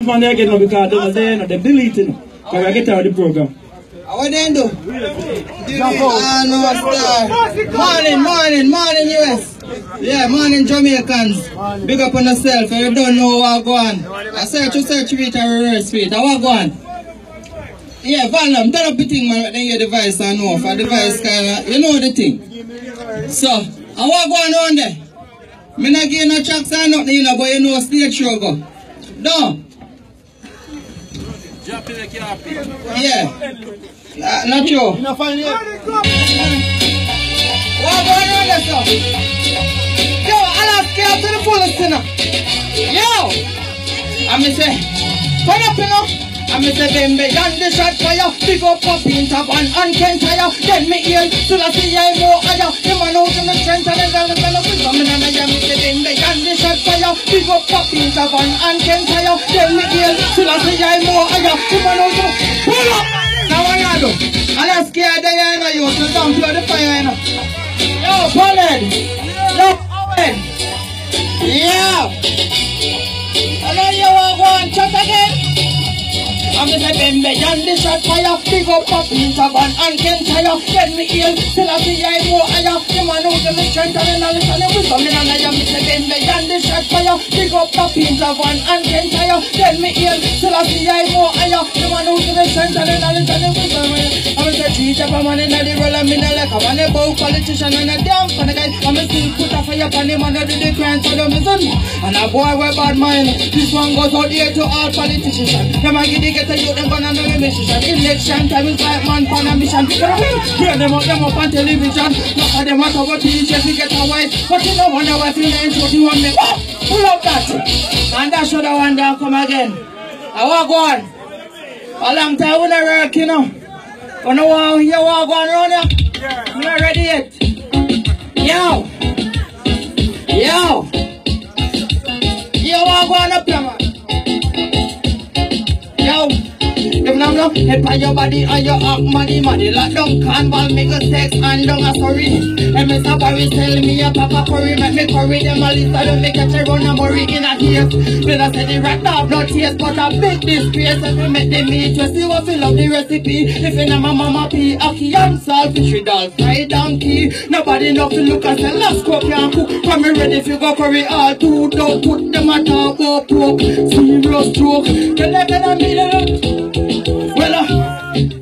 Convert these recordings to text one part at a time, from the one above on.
From there again because they was there, they're deleting. Because I get out of the program. What they do? Morning US. Yeah, morning Jamaicans. Big up on yourself. If you don't know what go on. I search feet and reverse feet. What go on? Yeah, Valum, turn up the thing, man. Then your device and know. For device kind of, you know the thing. So, what go on there? Me not give no tracks and nothing, you know, but you know stage show go. No. Yeah. Not you. What going on there, sir? Yo, I'll ask you to the fullest, you know. Yo! I'm say, turn up, you know. I'm say, Bembe, and the shot fire. Big up up in top and can't tire. Get me in, so I see I more higher. The man out in the strength and the girl is going to be coming and I am say, Bembe, and the shot fire. Big up up in top and can't tire. Get me in, so I see I more higher. The man out in the pull up! Now what you do? And I'm scared that you know you to dump the fire, you know. Yo, Pollard! Yo, Owen! Yeah! And then you want to go and shot again? I'm the Bembe, and the shot fire. Big up up in top and can't tire. Get me in, till I see I more higher. The man out in the strength and the knowledge and the wisdom. And I am the Bembe, and the shot fire. Big up up in top and can't tire. Get me in, till I see I more higher. The man out in the strength and the knowledge and the wisdom. I'm the cheat up a man in the roll and me in like a man a bow politician and a damn fan guy. I'm a still put a fire upon him and I do the crime for the mission. And a boy with bad mind. This one goes out here to all politicians. Them a get a youth them gonna know the mission. Election time is like man on a mission. Hear them up on television. Look at them out of a t-shirt to get a wife. But you don't wonder what you ain't what you want me. Pull up that. And that should have one down come again. I walk on. A long time we not work, you know. You know what you walk on around here? Yeah. You're not ready yet. Yo. Yo. You walk on up here, man. Yo. If I'm not head by your body and your act money like don't can't make a sex and don't a sorry. And Mr. Barry tell me a papa curry, make me curry them a list I don't make a run and worry in a case. Then I said the rat dog not taste but I big disgrace. If we make them meat, you see what fill up the recipe. If you know my mama pea, aki and salt, fishy doll, fried donkey. Nobody know to look and say last cook and cook. Come me ready if you go curry all two, don't put them at all go poke. Serious stroke, you never know me well,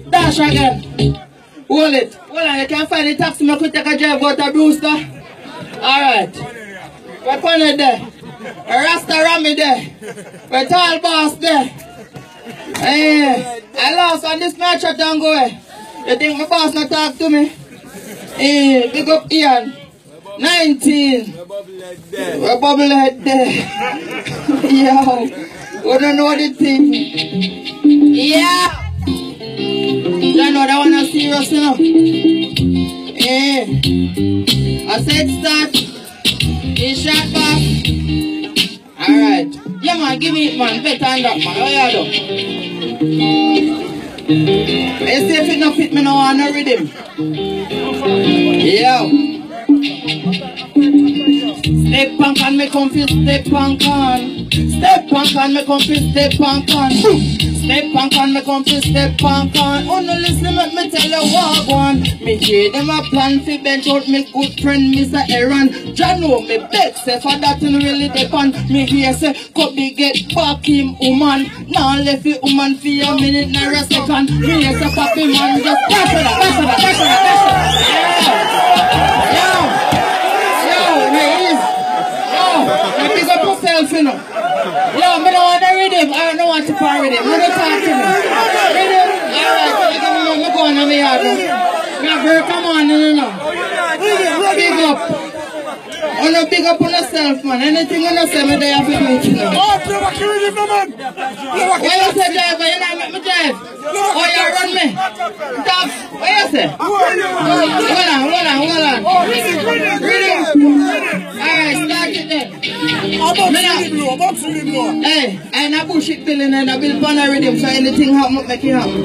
dash again. Hold it. Well, you can find the taxi. I could take a drive out of Brewster. Alright. We're on it there. Rasta Rami there. We're tall boss there. Hey, I lost on this match at Tango. You think my boss not talk to me? Hey, big up Ian. 19. We're bubblehead there. Yo, we don't know the thing. Yeah. You know that one is serious, you know. Yeah. I said start. He shot back. Alright. Yeah man, give me it man. Better than that man. How you do? You see if it not fit me now, I no rhythm. Yeah. Step punk and me comfy, step punk on. Step punk and me comfy, step punk on. Step punk and me comfy, step punk on. Oh no listen, let me tell you what one. Me hear them a plan fi bench out me good friend Mr. Aaron. Jah know me beg say for that and really depend. Me hear say could be get back him woman. Now left the woman for a minute nor a second. Me hear say papi man just dash it. Yeah. Pick up yourself, you know. Yo, me don't want to read him. I don't want to par with him. You don't talk to me. Read him. Alright, so you can know me going on the yard. Me have very come on, you know. Big up. I want to big up on yourself, man. Anything you say, me there for me, you know. Oh, play back with him, man. What you say, driver? You not make me drive? Oh, you run me? Stop. What you say? Hold on. Read him. Alright, start it then. About to hey, and I bullshit feeling and I will burn a rhythm so anything happen, make it happen.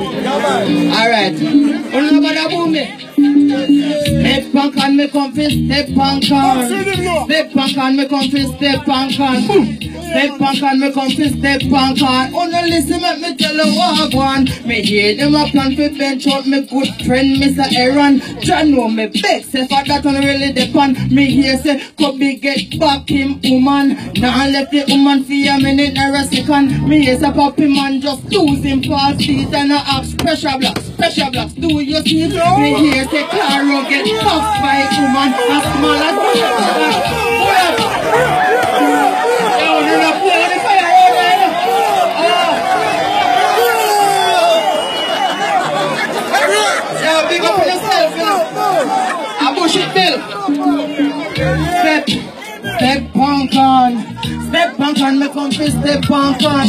Alright. Don't know about boom me. Step punk and me comfy, step punk on. Step punk and me comfy, step punk on. Step punk and me come fi step punk on. Oh no listen let me tell you what I want. Me hear them a plan fi bench out me good friend Mr. Aaron. John know me vex if I that one really depend. Me hear say Kobe get back him woman. Now left the woman for a minute or a second. Me hear say Poppy man just lose him past feet and I ask pressure blocks, do you see it? Me hear say Claro get fucked by a woman as small as big up on yourself, you know. A bullshit bill. Step punk on, me come fi step punk on.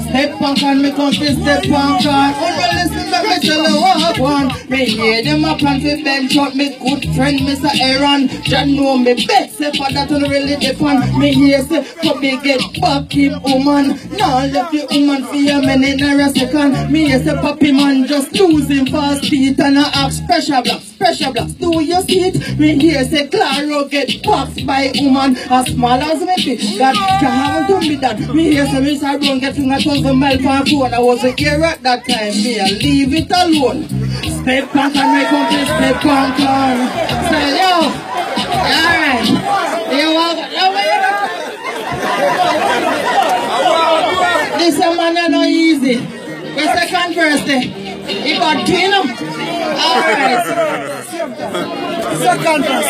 Step punk on, me come fi step punk on. Oh no listen to me tell you what I want. Me hear them a plan fi bench out me good friend Mr. Aaron. John know me bet say for that one really depend. Me hear say Kobe get back him woman. Now left the woman for a minute or a second. Me hear say Poppy man just lose him fast feet and I ask pressure blocks, do you see it? Me hear say Claro get boxed by woman as small as me be. That can't do me that. Me hear say Mr. Brown get finger 1,000 miles per phone. I wasn't here at that time. Me I leave it alone. Step punk and me come to step punk on. Say yo, alright. You walk. This a man is not easy. The second verse there. He got clean up. Alright. Second verse.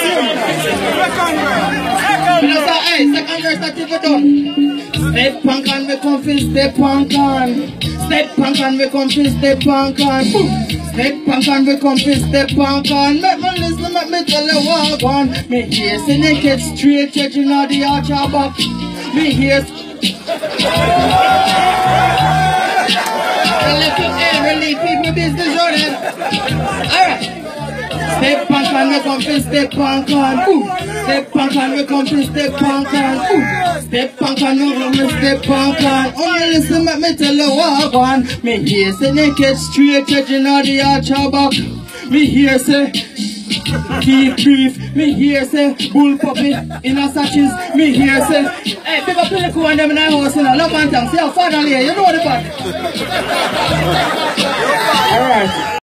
Second verse that you done. Step punk and me come fi step punk on. Step punk and me come fi step punk on. Step punk and me come fi step punk on. Make me listen, make me tell you what I want. Me hear say naked straight judging all the arch of back. Me hear really keep my business running. Alright. Step punk and we come to step punk on. Step punk and we come to step punk on. Step punk and we come to step punk on. Oh, listen, let me tell you what I want. Me hear say naked straight judging all the arch of back. Me hear say keep brief. Me hear say bull puppy in a satches. Me hear say hey, pick up the cool and them in the house in a love and thanks. See how father here, you know the part. Alright.